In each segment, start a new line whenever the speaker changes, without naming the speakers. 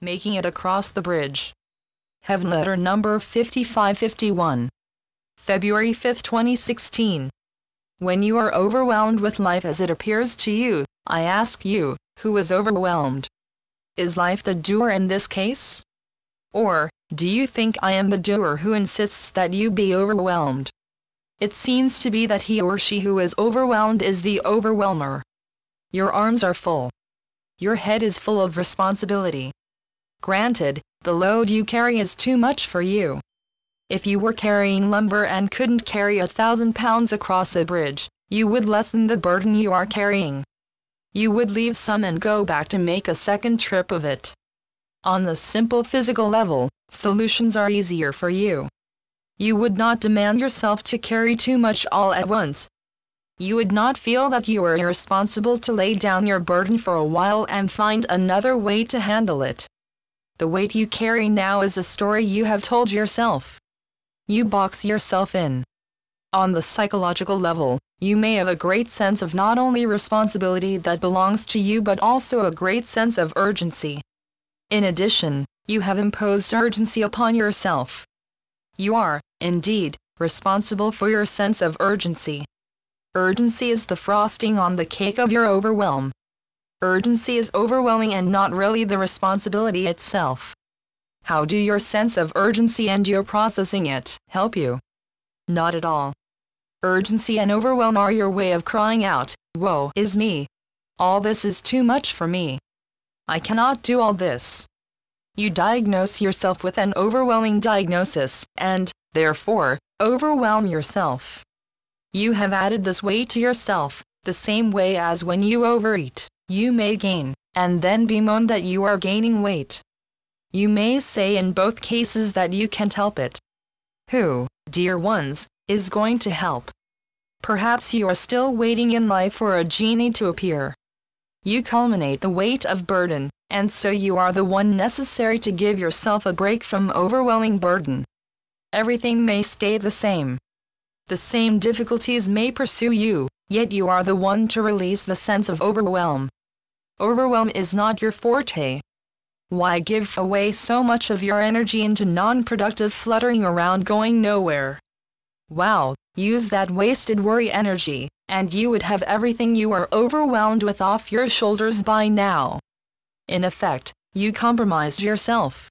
making it across the bridge. Heavenletter number 5551. February 5, 2016. When you are overwhelmed with life as it appears to you, I ask you, who is overwhelmed? Is life the doer in this case? Or, do you think I am the doer who insists that you be overwhelmed? It seems to be that he or she who is overwhelmed is the overwhelmer. Your arms are full. Your head is full of responsibility. Granted, the load you carry is too much for you. If you were carrying lumber and couldn't carry 1,000 pounds across a bridge, you would lessen the burden you are carrying. You would leave some and go back to make a second trip of it. On the simple physical level, solutions are easier for you. You would not demand yourself to carry too much all at once. You would not feel that you are irresponsible to lay down your burden for a while and find another way to handle it. The weight you carry now is a story you have told yourself. You box yourself in. On the psychological level, you may have a great sense of not only responsibility that belongs to you but also a great sense of urgency. In addition, you have imposed urgency upon yourself. You are, indeed, responsible for your sense of urgency. Urgency is the frosting on the cake of your overwhelm. Urgency is overwhelming and not really the responsibility itself. How do your sense of urgency and your processing it help you? Not at all. Urgency and overwhelm are your way of crying out, "Woe is me! All this is too much for me. I cannot do all this." You diagnose yourself with an overwhelming diagnosis, and, therefore, overwhelm yourself. You have added this weight to yourself, the same way as when you overeat, you may gain, and then bemoan that you are gaining weight. You may say in both cases that you can't help it. Who, dear ones, is going to help? Perhaps you are still waiting in life for a genie to appear. You culminate the weight of burden, and so you are the one necessary to give yourself a break from overwhelming burden. Everything may stay the same. The same difficulties may pursue you, yet you are the one to release the sense of overwhelm. Overwhelm is not your forte. Why give away so much of your energy into non-productive fluttering around going nowhere? Wow, use that wasted worry energy, and you would have everything you are overwhelmed with off your shoulders by now. In effect, you compromised yourself.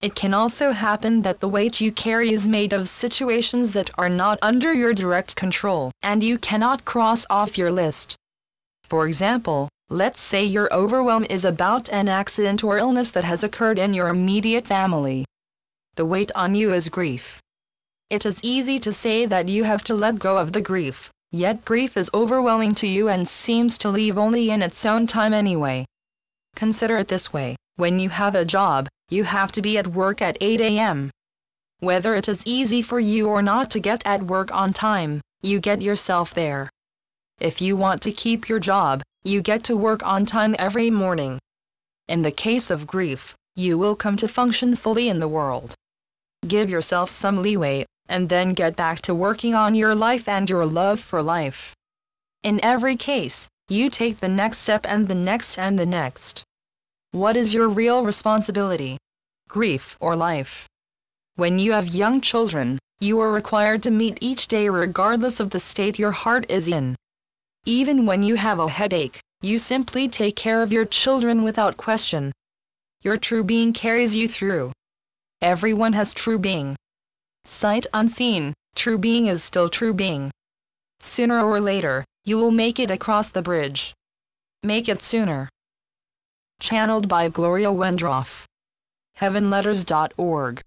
It can also happen that the weight you carry is made of situations that are not under your direct control, and you cannot cross off your list. For example, let's say your overwhelm is about an accident or illness that has occurred in your immediate family. The weight on you is grief. It is easy to say that you have to let go of the grief, yet grief is overwhelming to you and seems to leave only in its own time anyway. Consider it this way, when you have a job, you have to be at work at 8 a.m. Whether it is easy for you or not to get at work on time, you get yourself there. If you want to keep your job, you get to work on time every morning. In the case of grief, you will come to function fully in the world. Give yourself some leeway, and then get back to working on your life and your love for life. In every case, you take the next step and the next and the next. What is your real responsibility? Grief or life? When you have young children, you are required to meet each day regardless of the state your heart is in. Even when you have a headache, you simply take care of your children without question. Your true being carries you through. Everyone has true being. Sight unseen, true being is still true being. Sooner or later, you will make it across the bridge. Make it sooner. Channeled by Gloria Wendroff. Heavenletters.org